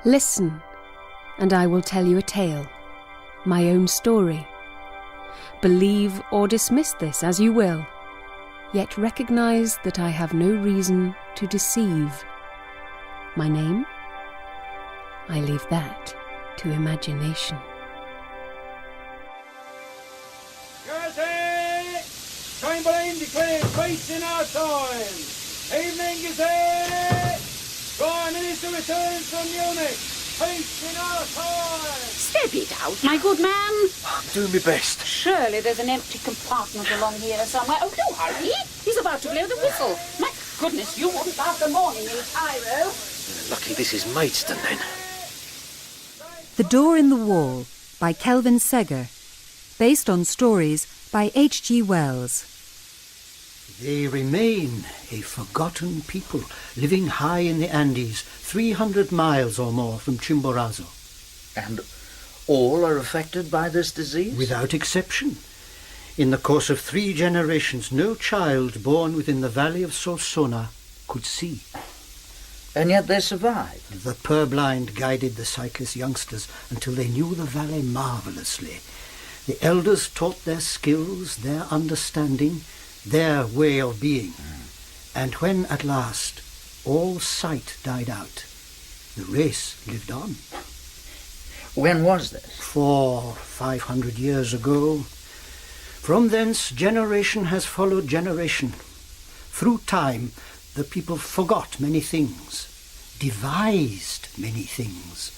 Listen, and I will tell you a tale, my own story. Believe or dismiss this as you will, yet recognize that I have no reason to deceive. My name? I leave that to imagination. Chamberlain declares peace in our time. Evening Gazette! Prime Minister returns from Munich. Peace in our time. Step it out, my good man. I'm doing my best. Surely there's an empty compartment along here somewhere. Oh, don't hurry. He's about to blow the whistle. My goodness, you wouldn't last a morning in Cairo. Lucky this is Maidstone, then. The Door in the Wall by Kelvin Segar, based on stories by H.G. Wells. They remain a forgotten people living high in the Andes, 300 miles or more from Chimborazo. And all are affected by this disease? Without exception. In the course of 3 generations, no child born within the valley of Solsona could see. And yet they survived. The purblind guided the sightless youngsters until they knew the valley marvellously. The elders taught their skills, their understanding, their way of being. And when at last all sight died out, the race lived on. When was this? 400-500 years ago. From thence generation has followed generation. Through time the people forgot many things, devised many things,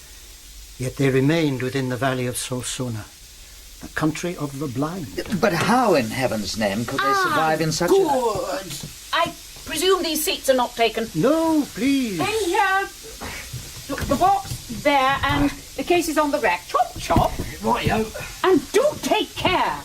yet they remained within the valley of Solsona, the country of the blind. But how in heaven's name could they survive in such Good. I presume these seats are not taken. No, please. In here. Look, the box there, and the case is on the rack. Chop, chop. Righty-o. And do take care.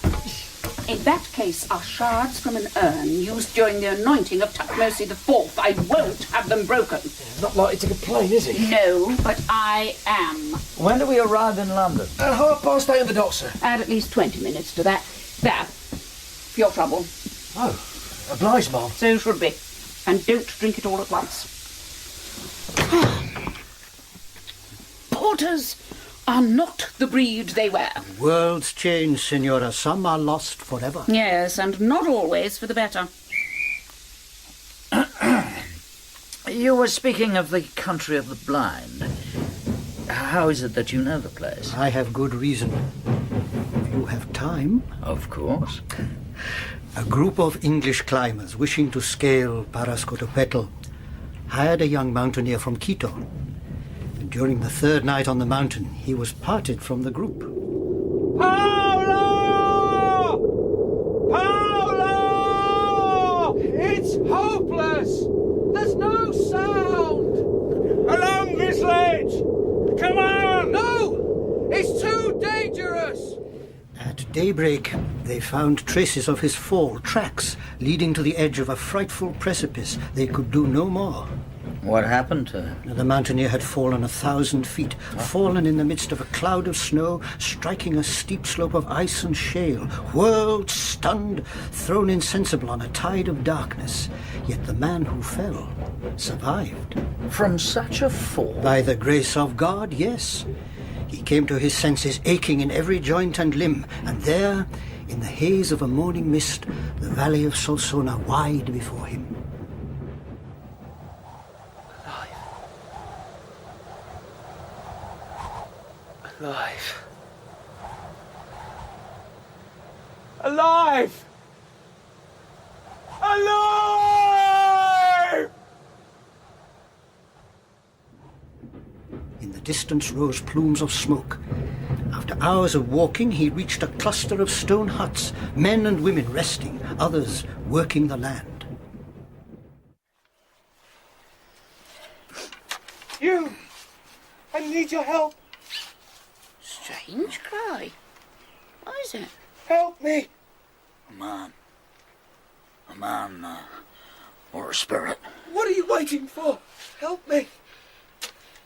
In that case are shards from an urn used during the anointing of Tutmosis IV. I won't have them broken. Not likely to complain, is he? No, but I am. When do we arrive in London? At 8:30 on the dot, sir. Add at least 20 minutes to that. There. For your trouble. Oh, obliged, ma'am. So should be. And don't drink it all at once. Porters are not the breed they were. Worlds change, Senora. Some are lost forever. Yes, and not always for the better. You were speaking of the country of the blind. How is it that you know the place? I have good reason. If you have time. Of course. A group of English climbers wishing to scale Parascotopetl hired a young mountaineer from Quito. And during the 3rd night on the mountain, he was parted from the group. Paolo! Paolo! It's hopeless! There's no sound! Along this ledge! Come on! No! It's too dangerous! At daybreak, they found traces of his fall, tracks leading to the edge of a frightful precipice. They could do no more. What happened to him? The mountaineer had fallen 1,000 feet, fallen in the midst of a cloud of snow, striking a steep slope of ice and shale, whirled, stunned, thrown insensible on a tide of darkness. Yet the man who fell survived. From such a fall? By the grace of God, yes. He came to his senses, aching in every joint and limb, and there, in the haze of a morning mist, the valley of Solsona wide before him. Alive. Alive! Alive! In the distance rose plumes of smoke. After hours of walking, he reached a cluster of stone huts, men and women resting, others working the land. You! I need your help! Strange cry. What is it? Help me! A man, or a spirit. What are you waiting for? Help me!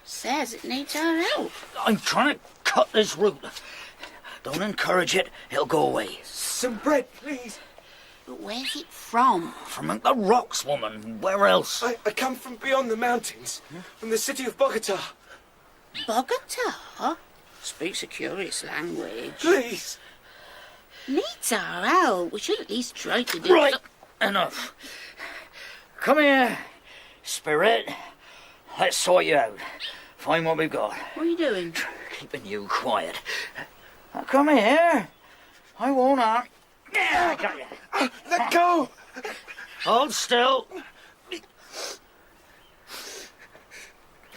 Says it needs our help. I'm trying to cut this root. Don't encourage it, it'll go away. Some bread, please. But where's it from? From the rocks, woman. Where else? I come from beyond the mountains, from the city of Bogota. Bogota? Speaks a curious language. Please. Needs our help. We should at least try to do Right, enough. Come here, Spirit. Let's sort you out. Find what we've got. What are you doing? Keeping you quiet. Now come here. I won't harm. Yeah, I got you. Let go. Hold still.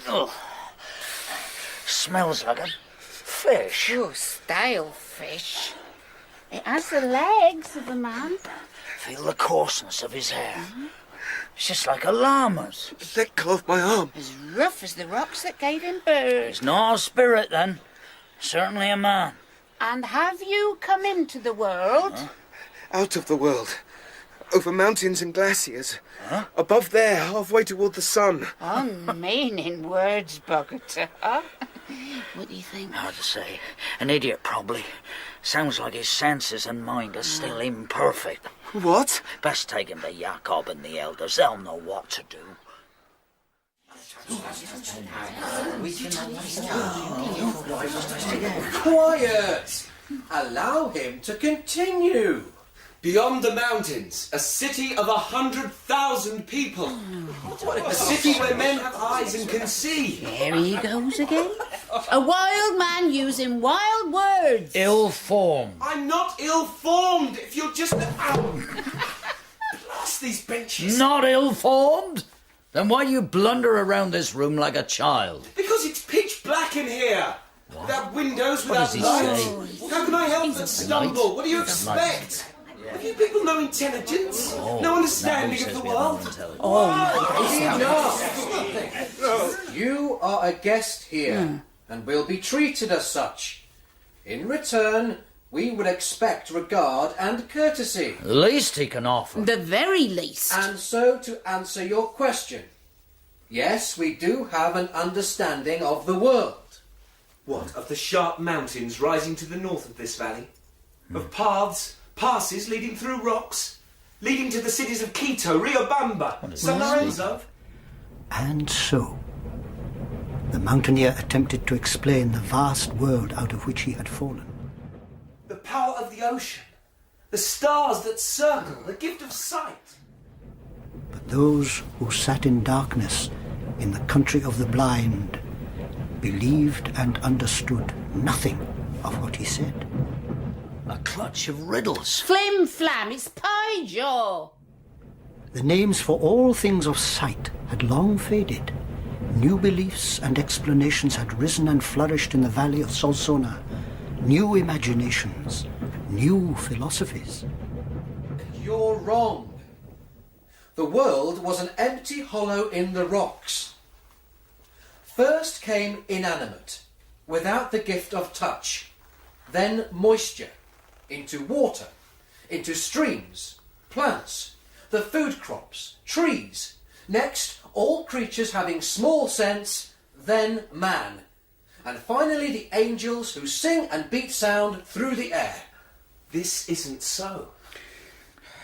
Oh. Smells like a fish. Oh, stale fish. It has the legs of a man. Feel the coarseness of his hair. It's just like a llama's. Let go of my arm. As rough as the rocks that gave him birth. He's not a spirit, then. Certainly a man. And have you come into the world? Out of the world. Over mountains and glaciers. Above there, halfway toward the sun. Unmeaning words, Bogota. What do you think? Hard to say. An idiot, probably. Sounds like his senses and mind are still imperfect. What? Best take him to Jacob and the elders. They'll know what to do. Quiet! Allow him to continue. Beyond the mountains, a city of 100,000 people. A city where men have eyes and can see. There he goes again. A wild man using wild words. Ill-formed. I'm not ill-formed. If you'll just... Blast these benches. Not ill-formed? Then why you blunder around this room like a child? Because it's pitch black in here. Without windows, without does he light. say? How can I help but stumble? What do you expect? Have you people no intelligence? No understanding of the world? You are a guest here, and will be treated as such. In return, we would expect regard and courtesy. The least he can offer. The very least. And so, to answer your question, yes, we do have an understanding of the world. What, of the sharp mountains rising to the north of this valley? Of paths, passes leading through rocks? Leading to the cities of Quito, Riobamba, San Lorenzo? And so, the mountaineer attempted to explain the vast world out of which he had fallen. The power of the ocean, the stars that circle, the gift of sight. But those who sat in darkness in the country of the blind believed and understood nothing of what he said. A clutch of riddles. Flim flam, it's pie jaw. The names for all things of sight had long faded. New beliefs and explanations had risen and flourished in the valley of Solsona. New imaginations, new philosophies. You're wrong. The world was an empty hollow in the rocks. First came inanimate, without the gift of touch. Then moisture, into water, into streams, plants, the food crops, trees. Next, all creatures having small sense, then man. And finally the angels who sing and beat sound through the air. This isn't so.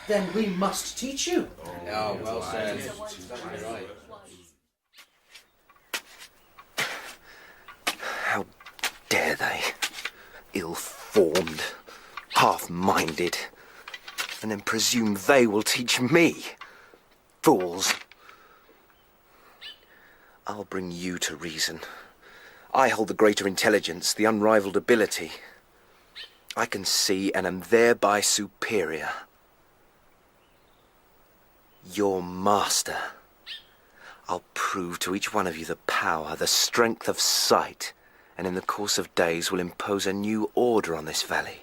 Then we must teach you. Oh, well said. How dare they? Ill-formed, half-minded, and then presume they will teach me. Fools. I'll bring you to reason. I hold the greater intelligence, the unrivaled ability. I can see and am thereby superior. Your master. I'll prove to each one of you the power, the strength of sight, and in the course of days will impose a new order on this valley.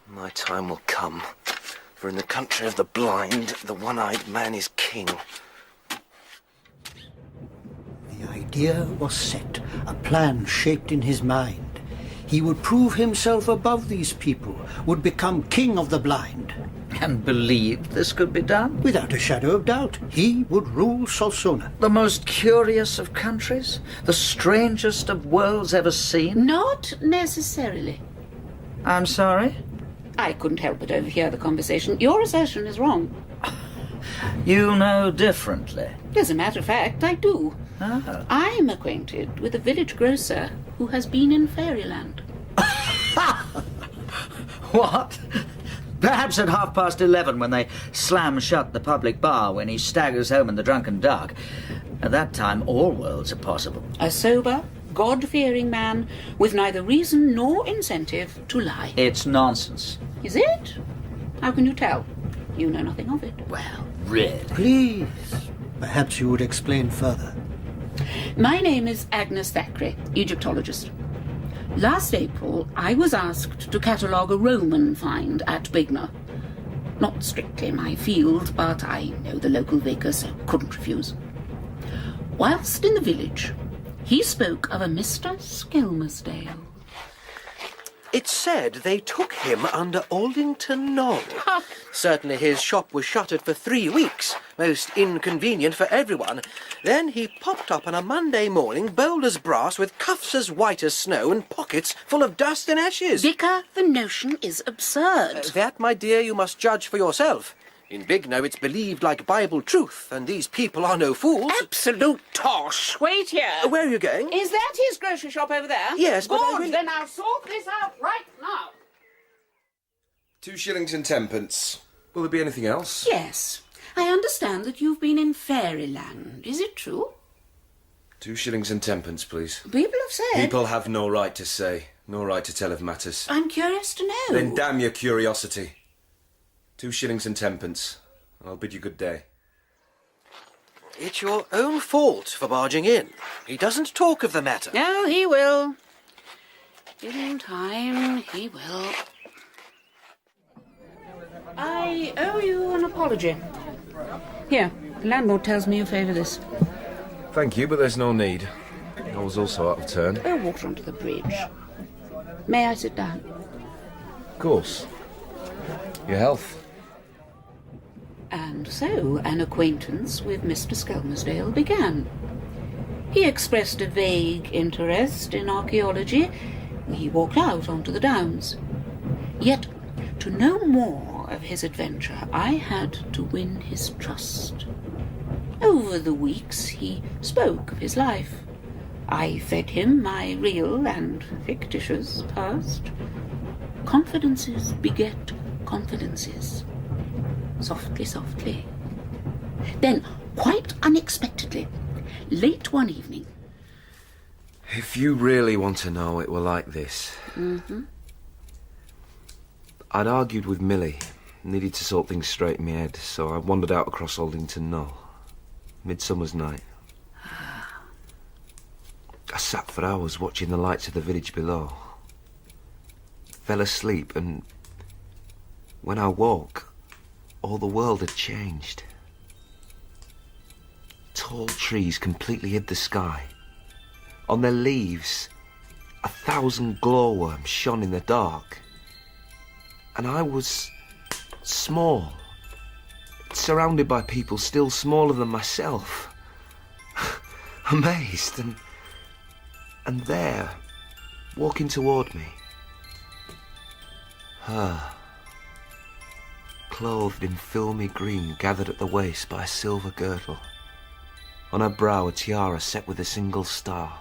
My time will come, for in the country of the blind, the one-eyed man is king. The idea was set, a plan shaped in his mind. He would prove himself above these people, would become king of the blind. And believed this could be done? Without a shadow of doubt, he would rule Solsona. The most curious of countries? The strangest of worlds ever seen? Not necessarily. I'm sorry? I couldn't help but overhear the conversation. Your assertion is wrong. You know differently. As a matter of fact, I do. Oh. I'm acquainted with a village grocer who has been in fairyland. What? Perhaps at 11:30 when they slam shut the public bar when he staggers home in the drunken dark. At that time, all worlds are possible. A sober, God-fearing man with neither reason nor incentive to lie. It's nonsense. Is it? How can you tell? You know nothing of it. Well, really? Please, perhaps you would explain further. My name is Agnes Thackeray, Egyptologist. Last April, I was asked to catalogue a Roman find at Bignor. Not strictly my field, but I know the local vicar, so couldn't refuse. Whilst in the village, he spoke of a Mr. Skelmersdale. It's said they took him under Aldington Knoll. Certainly his shop was shuttered for 3 weeks. Most inconvenient for everyone. Then he popped up on a Monday morning, bold as brass, with cuffs as white as snow and pockets full of dust and ashes. Vicar, the notion is absurd. That, my dear, you must judge for yourself. In Bignor it's believed like Bible truth, and these people are no fools. Absolute tosh. Wait here. Where are you going? Is that his grocery shop over there? Yes, but I Good, really... then I'll sort this out right now. 2 shillings and 10pence. Will there be anything else? Yes. I understand that you've been in fairyland. Is it true? 2 shillings and 10pence, please. People have said... People have no right to say, no right to tell of matters. I'm curious to know. Then damn your curiosity. 2 shillings and 10pence. I'll bid you good day. It's your own fault for barging in. He doesn't talk of the matter. No, he will. In time, he will. I owe you an apology. Here, the landlord tells me you favour this. Thank you, but there's no need. I was also out of turn. Oh, water under the bridge. May I sit down? Of course. Your health. And so an acquaintance with Mr. Skelmersdale began. He expressed a vague interest in archaeology. We walked out onto the downs. Yet, to know more of his adventure, I had to win his trust. Over the weeks, he spoke of his life. I fed him my real and fictitious past. Confidences beget confidences. Softly, softly. Then, quite unexpectedly, late one evening... If you really want to know, it were like this. Mm-hmm. I'd argued with Millie. Needed to sort things straight in my head, so I wandered out across Aldington Knoll. Midsummer's night. I sat for hours watching the lights of the village below. Fell asleep, and when I woke, all the world had changed. Tall trees completely hid the sky. On their leaves, 1,000 glowworms shone in the dark. And I was small, surrounded by people still smaller than myself. Amazed, and there, walking toward me, her, clothed in filmy green, gathered at the waist by a silver girdle. On her brow a tiara set with a single star.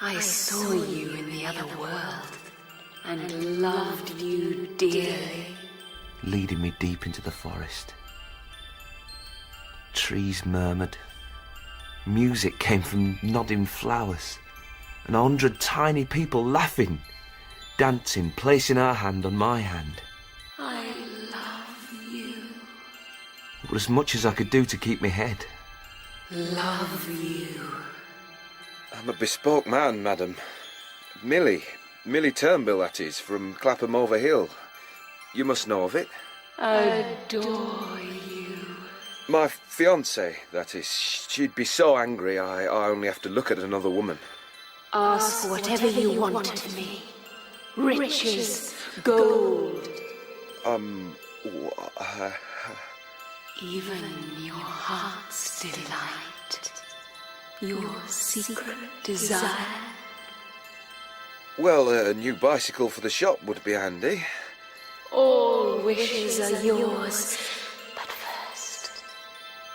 I saw you in the other world and loved you dearly. Leading me deep into the forest. Trees murmured. Music came from nodding flowers. And 100 tiny people laughing, dancing, placing her hand on my hand. I love you. It was as much as I could do to keep my head. Love you. I'm a bespoke man, madam. Millie Turnbull, that is, from Clapham over Hill. You must know of it. Adore you. My fiancée, that is. She'd be so angry I only have to look at another woman. Ask whatever you want of me. Riches, gold, even your heart's delight, your secret desire. Well, a new bicycle for the shop would be handy. All wishes are yours, but first,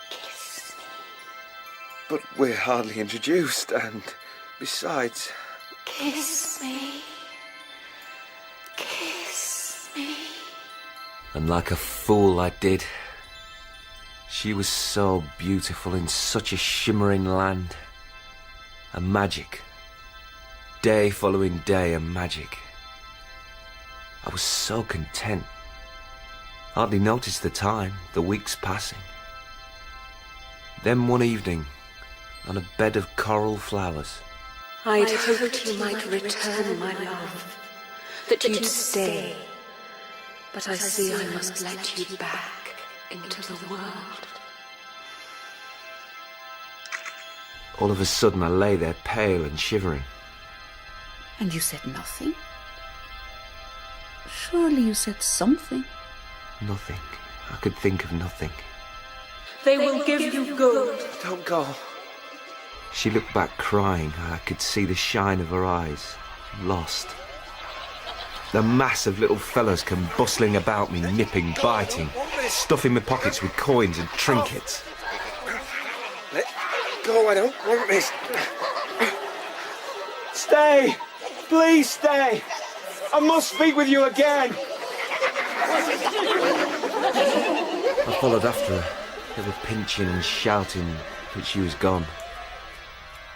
kiss But we're hardly introduced, and besides... Kiss me. Kiss me. And like a fool I did. She was so beautiful in such a shimmering land. A magic. Day following day, a magic. I was so content. Hardly noticed the time, the weeks passing. Then one evening, on a bed of coral flowers, I'd hoped you might return, my love, that you'd stay. But I see I must let you back into the world. all of a sudden I lay there pale and shivering. And you said nothing? Surely you said something. Nothing. I could think of nothing. They will give you gold. Don't go. She looked back crying. I could see the shine of her eyes. Lost. The mass of little fellows come bustling about me, nipping, biting, stuffing my pockets with coins and trinkets. Let go, I don't want this. Stay! Please stay! I must speak with you again! I followed after her. They were pinching and shouting, but she was gone.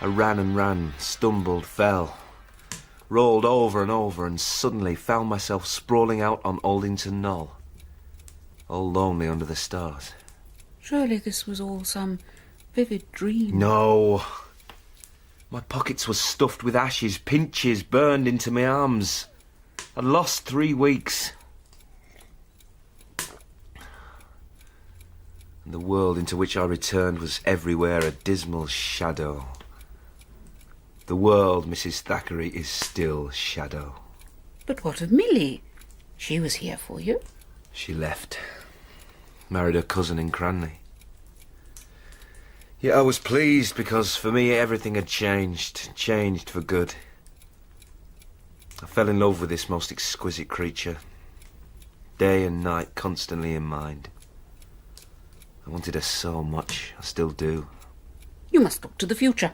I ran and ran, stumbled, fell, rolled over and over, and suddenly found myself sprawling out on Aldington Knoll, all lonely under the stars. Surely this was all some vivid dream. No. My pockets were stuffed with ashes, pinches burned into my arms. I'd lost 3 weeks. And the world into which I returned was everywhere a dismal shadow. The world, Mrs. Thackeray, is still shadow. But what of Millie? She was here for you. She left. Married her cousin in Cranley. Yet I was pleased because for me everything had changed for good. I fell in love with this most exquisite creature. Day and night constantly in mind. I wanted her so much, I still do. You must look to the future.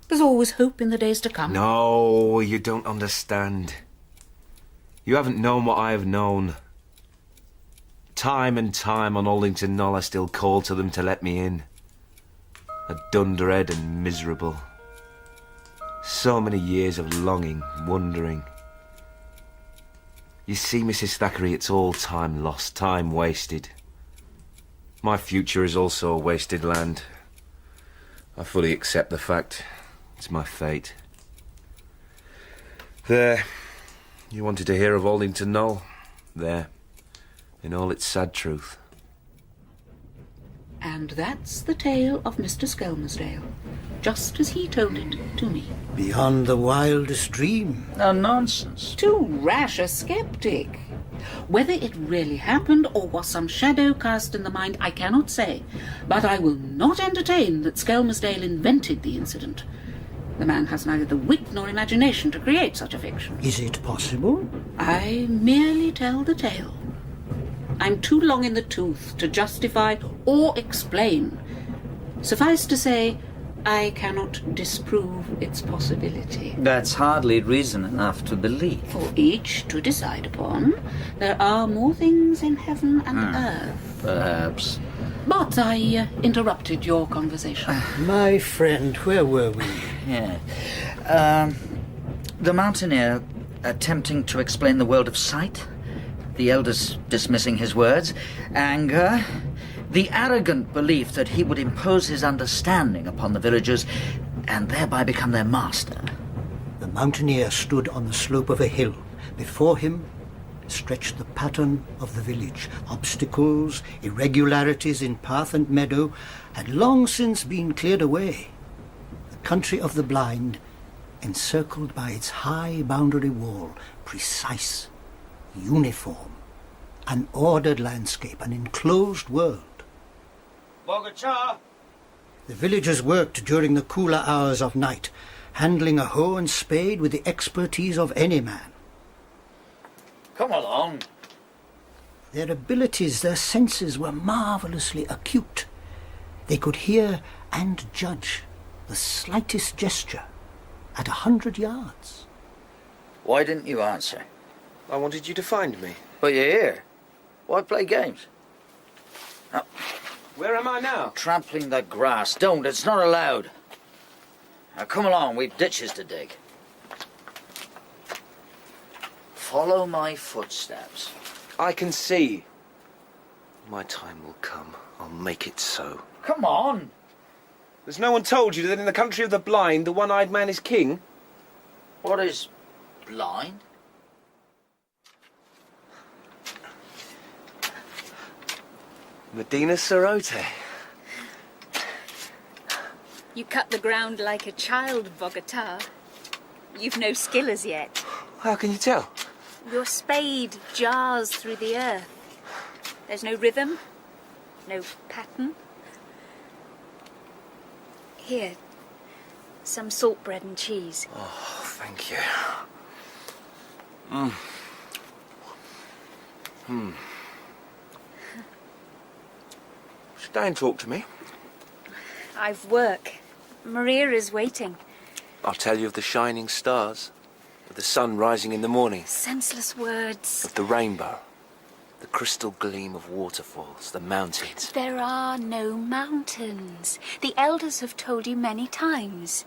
There's always hope in the days to come. No, you don't understand. You haven't known what I have known. Time and time on Aldington Knoll I still called to them to let me in. A dunderhead and miserable. So many years of longing, wondering. You see, Mrs. Thackeray, it's all time lost, time wasted. My future is also wasted land. I fully accept the fact. It's my fate. There. You wanted to hear of Aldington Knoll? There. In all its sad truth. And that's the tale of Mr. Skelmersdale, just as he told it to me. Beyond the wildest dream. No nonsense. Too rash a skeptic. Whether it really happened or was some shadow cast in the mind, I cannot say. But I will not entertain that Skelmersdale invented the incident. The man has neither the wit nor imagination to create such a fiction. Is it possible? I merely tell the tale. I'm too long in the tooth to justify or explain. Suffice to say, I cannot disprove its possibility. That's hardly reason enough to believe. For each to decide upon, there are more things in heaven and earth. Perhaps. But I interrupted your conversation. My friend, where were we? Yeah. The mountaineer attempting to explain the world of sight. The elders dismissing his words. Anger. The arrogant belief that he would impose his understanding upon the villagers and thereby become their master. The mountaineer stood on the slope of a hill. Before him stretched the pattern of the village. Obstacles, irregularities in path and meadow had long since been cleared away. The country of the blind, encircled by its high boundary wall, precise, uniform, an ordered landscape, an enclosed world. Bogacha! The villagers worked during the cooler hours of night, handling a hoe and spade with the expertise of any man. Come along. Their abilities, their senses were marvellously acute. They could hear and judge The slightest gesture at 100 yards. Why didn't you answer? I wanted you to find me. But you're here. Why play games? Now, Where am I now? trampling the grass. Don't, it's not allowed. Now come along, we've ditches to dig. Follow my footsteps. I can see. My time will come. I'll make it so. Come on! Has no one told you that in the country of the blind, the one-eyed man is king? What is blind? Medina Sarote. You cut the ground like a child, Bogota. You've no skill as yet. How can you tell? Your spade jars through the earth. There's no rhythm, no pattern. Here, some salt bread and cheese. Oh, thank you. Stay and talk to me. I've work. Maria is waiting. I'll tell you of the shining stars, of the sun rising in the morning, Senseless words. of the rainbow, the crystal gleam of waterfalls, the mountains. There are no mountains. The elders have told you many times.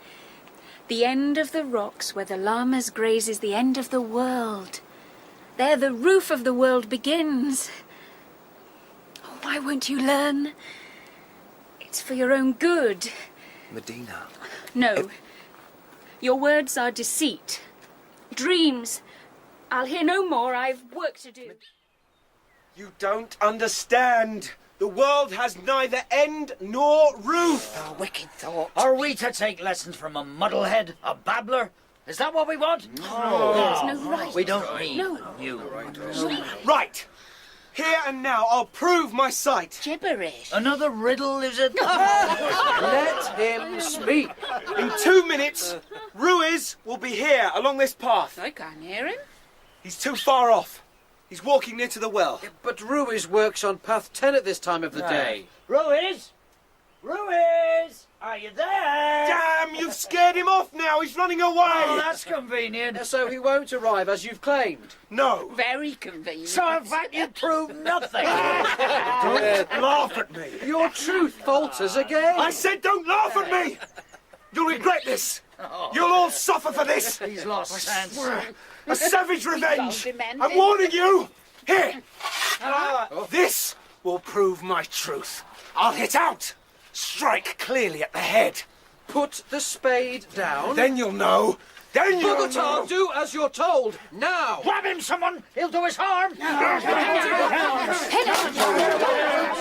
The end of the rocks where the llamas graze is the end of the world. There the roof of the world begins. Oh, why won't you learn? It's for your own good. Medina. No. Your words are deceit. Dreams. I'll hear no more. I've work to do. You don't understand. The world has neither end nor roof. A wicked thought. Are we to take lessons from a muddlehead, a babbler? Is that what we want? There's no right. We don't need No. you. Right. Here and now, I'll prove my sight. Gibberish. Another riddle, is it? Let him speak. In 2 minutes, Ruiz will be here along this path. I can't hear him. He's too far off. He's walking near to the well. But Ruiz works on path 10 at this time of the day. Ruiz! Ruiz! Are you there? Damn, you've scared him off now. He's running away. Oh, that's convenient. So he won't arrive as you've claimed. No. Very convenient. So in fact you proved nothing. Don't laugh at me. Your truth falters again. I said don't laugh at me. You'll regret this. You'll all suffer for this. He's lost sense. A savage revenge. demanding. I'm warning you. Here. This will prove my truth. I'll hit out. Strike clearly at the head. Put the spade down. Then you'll know. Then you'll Bogota, know. do as you're told. Now. Grab him, someone! He'll do us harm!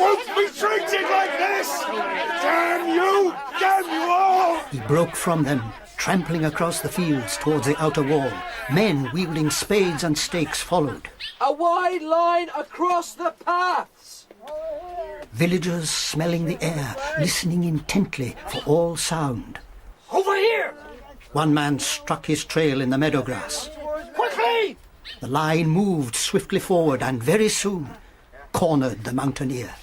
Won't be treated like this. Damn you. Damn you all. He broke from them, trampling across the fields towards the outer wall. Men wielding spades and stakes followed. A wide line across the paths. Villagers smelling the air, listening intently for all sound. Over here! One man struck his trail in the meadow grass. Quickly! The line moved swiftly forward and very soon cornered the mountaineer.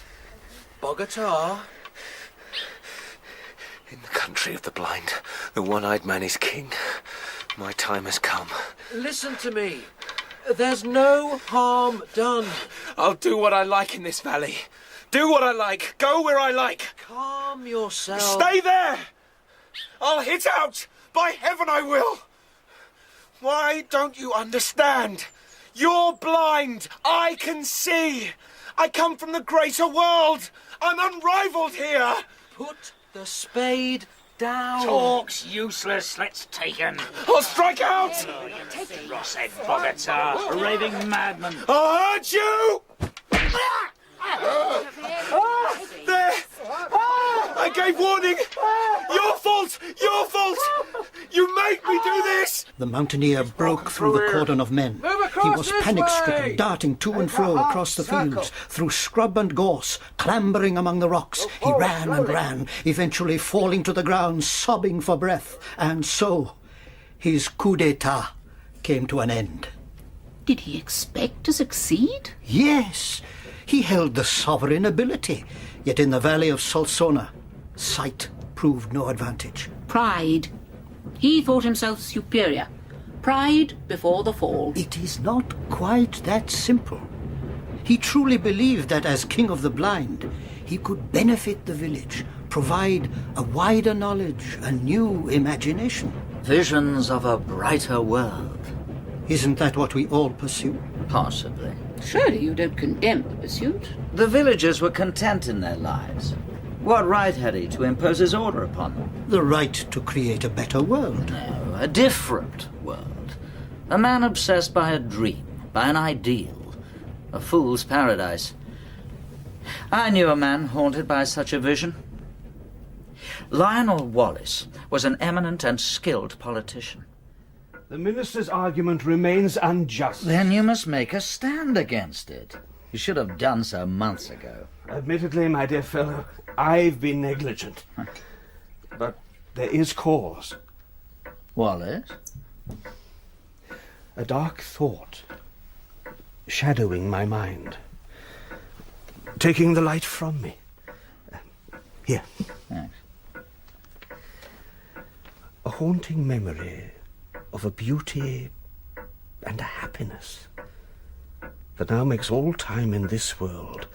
Bogota. In the country of the blind, the one-eyed man is king. My time has come. Listen to me. There's no harm done. I'll do what I like in this valley. Do what I like. Go where I like. Calm yourself. Stay there. I'll hit out. By heaven I will. Why don't you understand? You're blind. I can see. I come from the greater world. I'm unrivaled here. Put the spade down. Talk's useless. Let's take him. I'll strike out. Rosshead Bogota, a raving madman. I'll hurt you. There. I gave warning. Your fault. Your fault. You made me do this. The mountaineer broke through the cordon of men. Move He across was this panic-stricken, way. darting to and fro across the fields, through scrub and gorse, clambering among the rocks. He ran and ran, eventually falling to the ground, sobbing for breath. And so, his coup d'etat came to an end. Did he expect to succeed? Yes, he held the sovereign ability, yet in the valley of Solsona, sight proved no advantage. Pride. He thought himself superior. Pride before the fall. It is not quite that simple. He truly believed that as king of the blind, he could benefit the village, provide a wider knowledge, a new imagination. Visions of a brighter world. Isn't that what we all pursue? Possibly. Surely you don't condemn the pursuit. The villagers were content in their lives. What right had he to impose his order upon them? The right to create a better world. No, a different world. A man obsessed by a dream, by an ideal. A fool's paradise. I knew a man haunted by such a vision. Lionel Wallace was an eminent and skilled politician. The minister's argument remains unjust. Then you must make a stand against it. You should have done so months ago. Admittedly, my dear fellow, I've been negligent. But there is cause. Wallace? A dark thought shadowing my mind, taking the light from me. Here. Thanks. A haunting memory of a beauty and a happiness that now makes all time in this world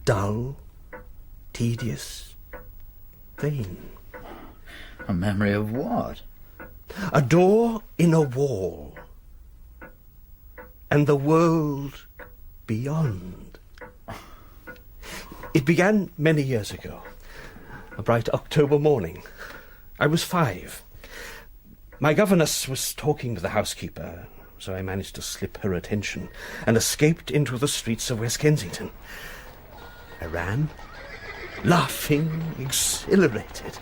dull, tedious, vain. A memory of what? A door in a wall, and the world beyond. It began many years ago. A bright October morning. I was 5. My governess was talking with the housekeeper, so I managed to slip her attention and escaped into the streets of West Kensington. I ran, laughing, exhilarated,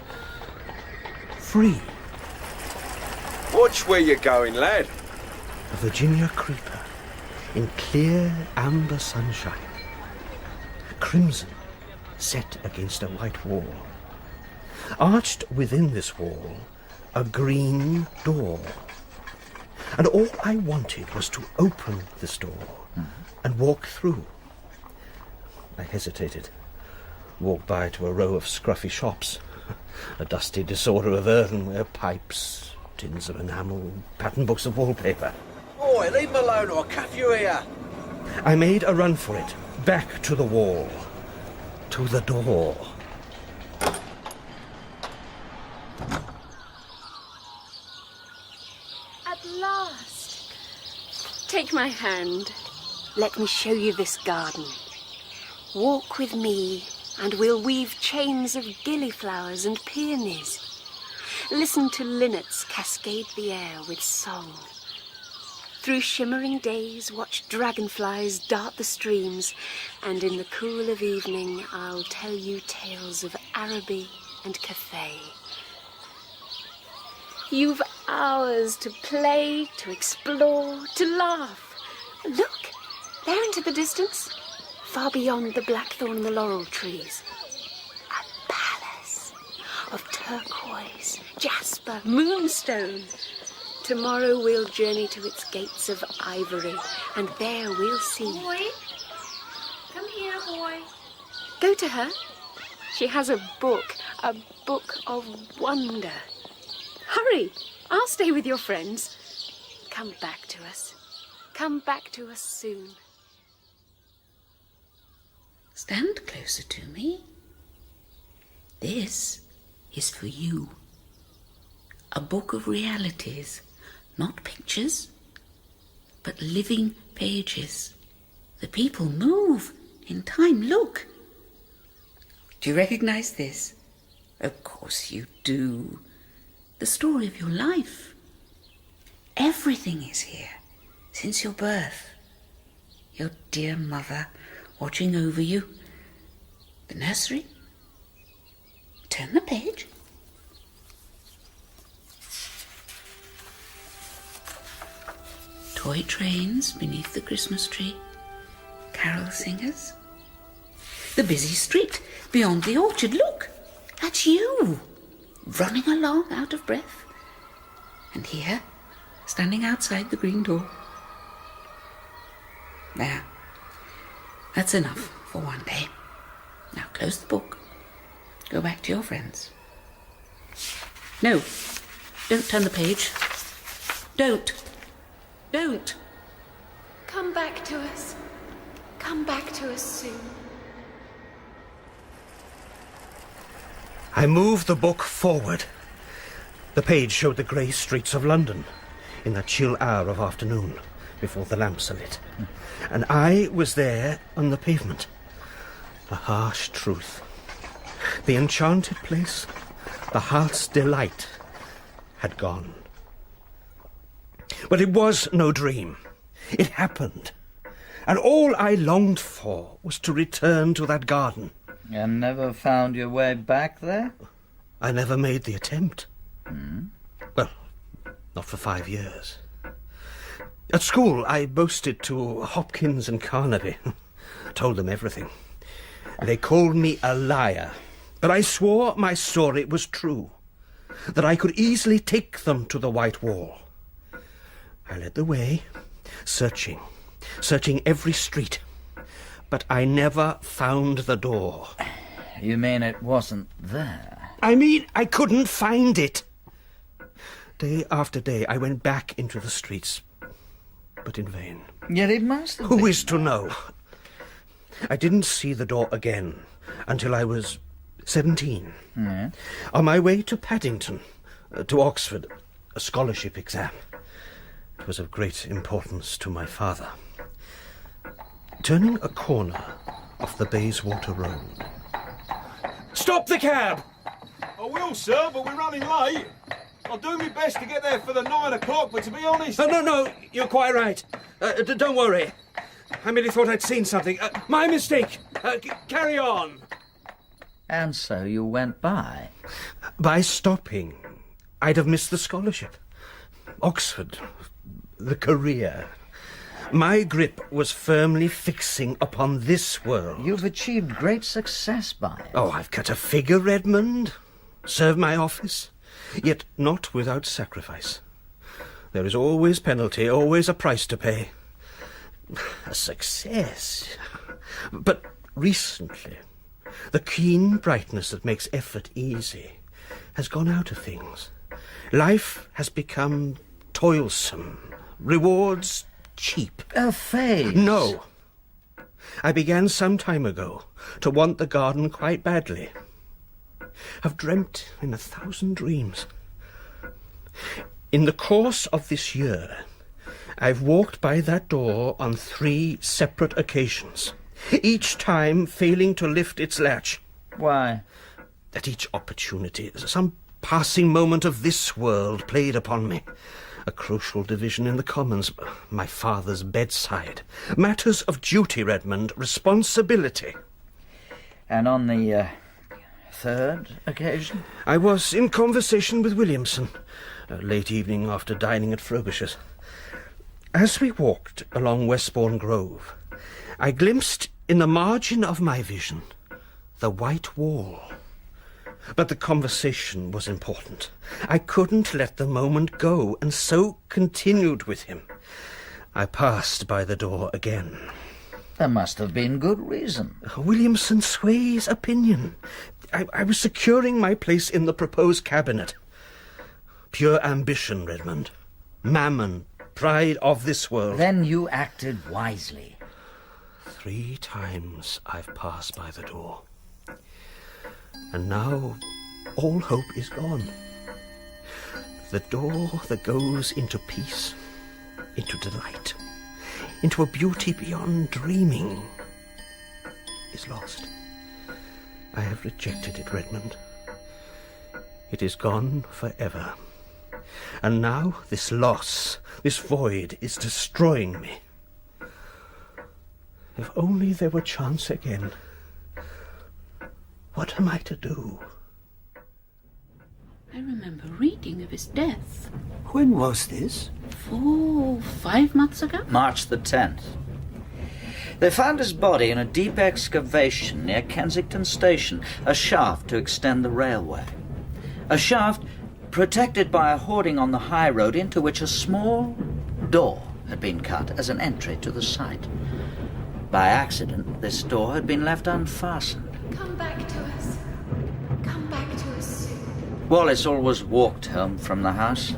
free. Watch where you're going, lad. A Virginia creeper in clear amber sunshine. Crimson set against a white wall. Arched within this wall, a green door. And all I wanted was to open this door and walk through. I hesitated, walked by to a row of scruffy shops, a dusty disorder of earthenware, pipes, tins of enamel, pattern books of wallpaper. Oi, leave him alone or I'll cuff you here. I made a run for it, back to the wall, to the door. At last! Take my hand. Let me show you this garden. Walk with me, and we'll weave chains of gillyflowers and peonies. Listen to linnets cascade the air with song. Through shimmering days watch dragonflies dart the streams, and in the cool of evening I'll tell you tales of Araby and Cathay. You've hours to play, to explore, to laugh. Look, there into the distance, far beyond the blackthorn and the laurel trees. A palace of turquoise, jasper, moonstone. Tomorrow we'll journey to its gates of ivory, and there we'll see. Boy, come here, boy. Go to her. She has a book of wonder. Hurry, I'll stay with your friends. Come back to us. Come back to us soon. Stand closer to me. This is for you. A book of realities, not pictures, but living pages. The people move in time. Look. Do you recognize this? Of course you do. The story of your life. Everything is here since your birth. Your dear mother watching over you. The nursery. Turn the page. Toy trains beneath the Christmas tree. Carol singers. The busy street beyond the orchard. Look, that's you, running along out of breath. And here, standing outside the green door. There. That's enough for one day. Now close the book. Go back to your friends. No, don't turn the page. Don't. Don't. Come back to us. Come back to us soon. I moved the book forward. The page showed the grey streets of London in that chill hour of afternoon before the lamps are lit. And I was there on the pavement. The harsh truth. The enchanted place, the heart's delight, had gone. But it was no dream. It happened. And all I longed for was to return to that garden. And never found your way back there? I never made the attempt. Well, not for 5 years. At school, I boasted to Hopkins and Carnaby. Told them everything. They called me a liar. But I swore my story was true. That I could easily take them to the White Wall. I led the way, searching every street. But I never found the door. You mean it wasn't there? I mean, I couldn't find it. Day after day, I went back into the streets, but in vain. Yet it must have Who been. is to know? I didn't see the door again until I was 17. Yeah. On my way to Paddington, to Oxford, a scholarship exam. It was of great importance to my father. Turning a corner off the Bayswater Road. Stop the cab! I will, sir, but we're running late. I'll do my best to get there for the 9 o'clock, but to be honest... No, you're quite right. Don't worry. I merely thought I'd seen something. My mistake. Carry on. And so you went by? By stopping, I'd have missed the scholarship. Oxford, the career. My grip was firmly fixing upon this world. You've achieved great success by it. Oh, I've cut a figure, Redmond. Served my office. Yet not without sacrifice. There is always penalty, always a price to pay. A success. But recently, the keen brightness that makes effort easy has gone out of things. Life has become toilsome. Rewards cheap. A phase? No. I began some time ago to want the garden quite badly. I've dreamt in 1,000 dreams. In the course of this year, I've walked by that door on 3 separate occasions, each time failing to lift its latch. Why? At each opportunity, some passing moment of this world played upon me. A crucial division in the Commons, my father's bedside. Matters of duty, Redmond, responsibility. And on the third occasion? I was in conversation with Williamson, a late evening after dining at Frobisher's. As we walked along Westbourne Grove, I glimpsed in the margin of my vision the White Wall. But the conversation was important. I couldn't let the moment go, and so continued with him. I passed by the door again. There must have been good reason. Williamson sways opinion. I was securing my place in the proposed cabinet. Pure ambition, Redmond. Mammon, pride of this world. Then you acted wisely. 3 times I've passed by the door. And now all hope is gone. The door that goes into peace, into delight, into a beauty beyond dreaming, is lost. I have rejected it, Redmond. It is gone forever. And now this loss, this void, is destroying me. If only there were chance again. What am I to do? I remember reading of his death. When was this? 5 months ago? March the 10th. They found his body in a deep excavation near Kensington Station, a shaft to extend the railway. A shaft protected by a hoarding on the high road into which a small door had been cut as an entry to the site. By accident, this door had been left unfastened. Come back to us. Come back to us soon. Wallace always walked home from the house.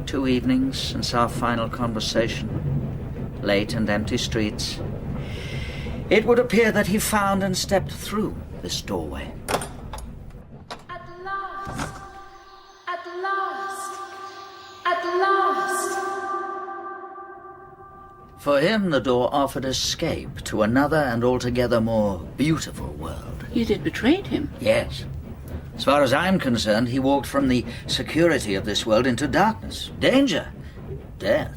2 evenings since our final conversation. Late and empty streets. It would appear that he found and stepped through this doorway. At last! At last! At last! For him, the door offered escape to another and altogether more beautiful world. You did betray him. Yes. As far as I'm concerned, he walked from the security of this world into darkness, danger, death.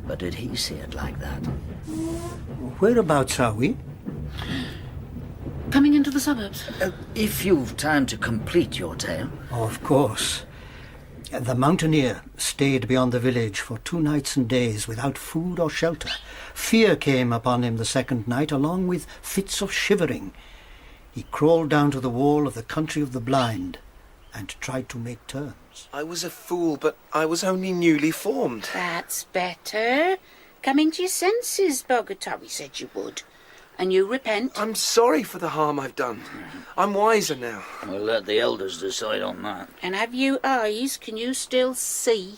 But did he see it like that? Whereabouts are we? Coming into the suburbs. If you've time to complete your tale. Of course. The mountaineer stayed beyond the village for 2 nights and days without food or shelter. Fear came upon him the second night, along with fits of shivering. He crawled down to the wall of the country of the blind and tried to make terms. I was a fool, but I was only newly formed. That's better. Coming to your senses, Bogota, we said you would. And you repent. I'm sorry for the harm I've done. I'm wiser now. We'll let the elders decide on that. And have you eyes? Can you still see?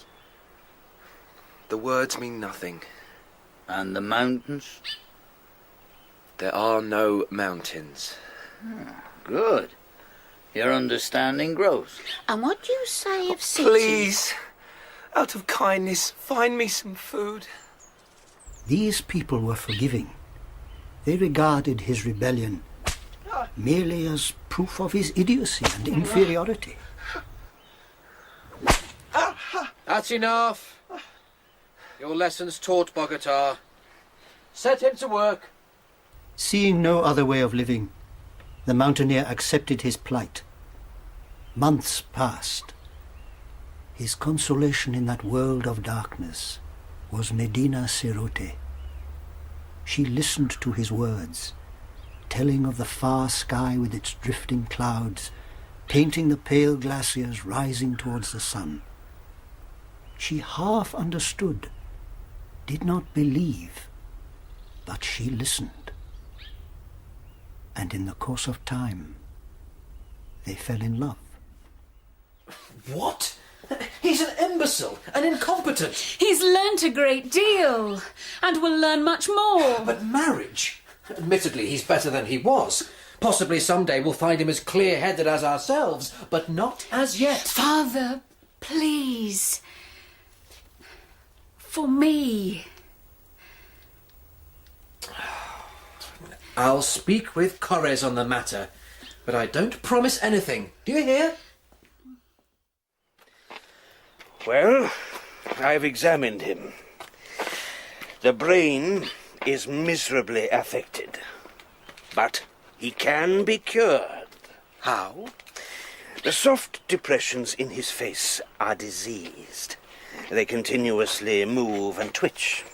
The words mean nothing. And the mountains? There are no mountains. Good. Your understanding grows. And what do you say of cities? Please, out of kindness, find me some food. These people were forgiving. They regarded his rebellion merely as proof of his idiocy and inferiority. That's enough. Your lesson's taught, Bogota. Set him to work. Seeing no other way of living, the mountaineer accepted his plight. Months passed. His consolation in that world of darkness was Medina Cerote. She listened to his words, telling of the far sky with its drifting clouds, painting the pale glaciers rising towards the sun. She half understood, did not believe, but she listened. And in the course of time, they fell in love. What? He's an imbecile, an incompetent. He's learnt a great deal, and will learn much more. But marriage? Admittedly, he's better than he was. Possibly someday we'll find him as clear-headed as ourselves, but not as yet. Father, please. For me. I'll speak with Corres on the matter, but I don't promise anything. Do you hear? Well, I've examined him. The brain is miserably affected, but he can be cured. How? The soft depressions in his face are diseased. They continuously move and twitch.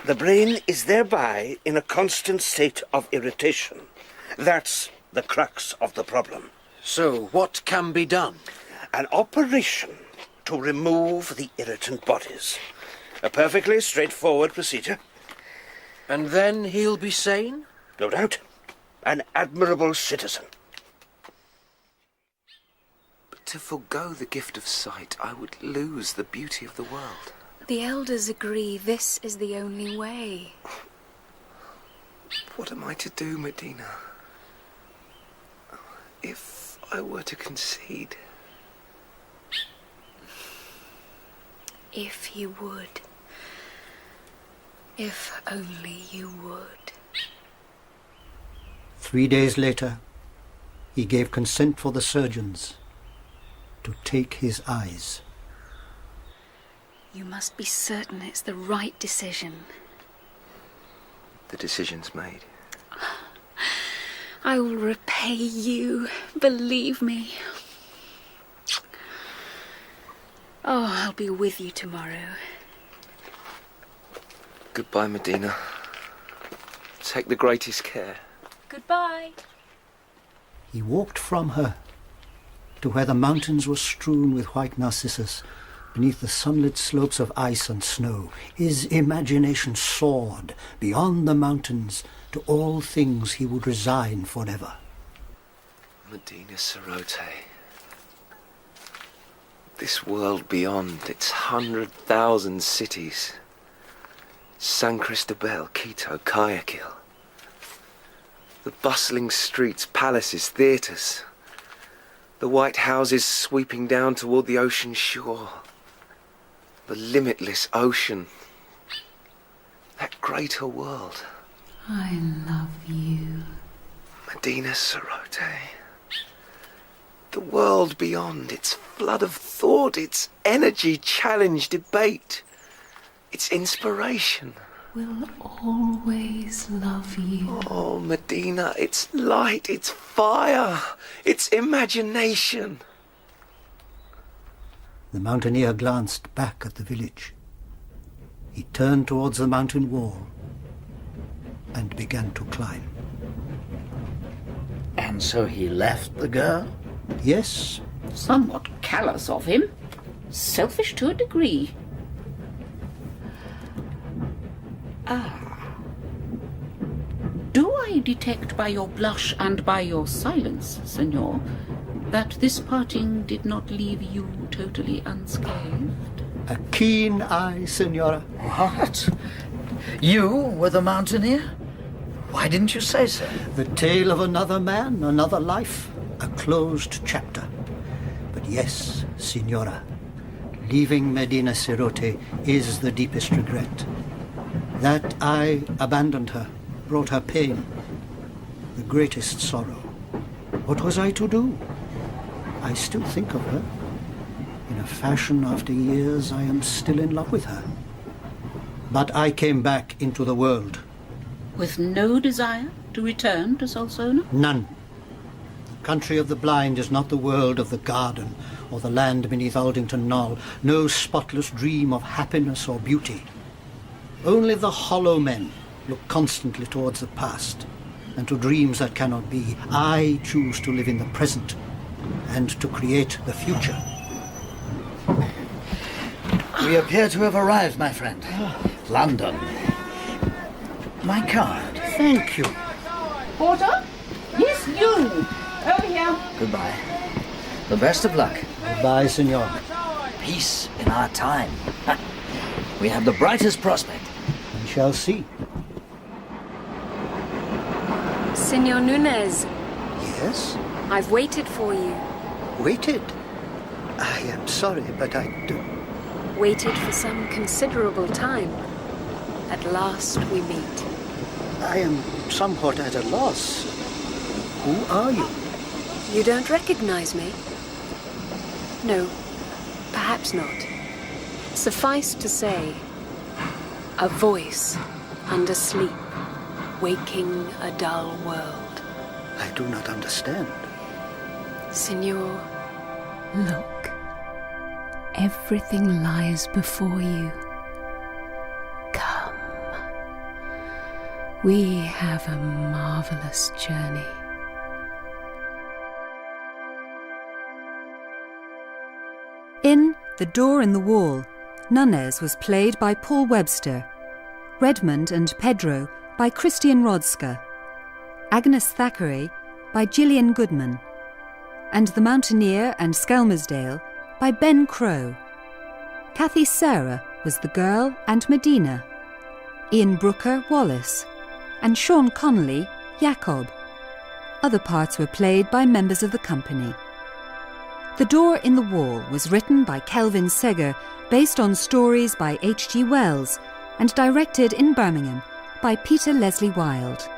The brain is thereby in a constant state of irritation. That's the crux of the problem. So what can be done? An operation to remove the irritant bodies. A perfectly straightforward procedure. And then he'll be sane? No doubt. An admirable citizen. But to forgo the gift of sight, I would lose the beauty of the world. The elders agree this is the only way. What am I to do, Medina? If I were to concede... If you would. If only you would. 3 days later, he gave consent for the surgeons to take his eyes. You must be certain it's the right decision. The decision's made. I will repay you, believe me. Oh, I'll be with you tomorrow. Goodbye, Medina. Take the greatest care. Goodbye. He walked from her to where the mountains were strewn with white narcissus beneath the sunlit slopes of ice and snow. His imagination soared beyond the mountains to all things he would resign forever. Medina Cerote. This world beyond, its 100,000 cities. San Cristobal, Quito, Guayaquil. The bustling streets, palaces, theatres. The white houses sweeping down toward the ocean shore. The limitless ocean. That greater world. I love you. Medina Cerote. The world beyond, its flood of thought, its energy, challenge, debate, its inspiration. Will always love you. Oh, Medina, its light, its fire, its imagination. The mountaineer glanced back at the village. He turned towards the mountain wall and began to climb. And so he left the girl? Yes. Somewhat callous of him. Selfish to a degree. Do I detect by your blush and by your silence, senor, that this parting did not leave you totally unscathed? A keen eye, Senora. What? You were the mountaineer? Why didn't you say so? The tale of another man, another life, a closed chapter. But yes, Signora, leaving Medina Cerote is the deepest regret. That I abandoned her, brought her pain, the greatest sorrow. What was I to do? I still think of her. In a fashion, after years, I am still in love with her. But I came back into the world. With no desire to return to Solsona? None. The country of the blind is not the world of the garden or the land beneath Aldington Knoll. No spotless dream of happiness or beauty. Only the hollow men look constantly towards the past and to dreams that cannot be. I choose to live in the present and to create the future. We appear to have arrived, my friend. London. My card. Thank you. Porter? Yes, you! Over here. Goodbye. The best of luck. Goodbye, Senor. Peace in our time. We have the brightest prospect. We shall see. Senor Nunez, Yes? I've waited for you. Waited? I am sorry, but I do. Waited for some considerable time. At last we meet. I am somewhat at a loss. Who are you? You don't recognize me? No, perhaps not. Suffice to say, a voice under sleep, waking a dull world. I do not understand. Signor, look. Everything lies before you. Come. We have a marvelous journey. In The Door in the Wall, Nunez was played by Paul Webster, Redmond and Pedro by Christian Rodska, Agnes Thackeray by Gillian Goodman, and The Mountaineer and Skelmersdale by Ben Crow. Kathy Sarah was the girl and Medina, Ian Brooker Wallace, and Sean Connolly Jacob. Other parts were played by members of the company. The Door in the Wall was written by Kelvin Seger, based on stories by H.G. Wells, and directed in Birmingham by Peter Leslie Wilde.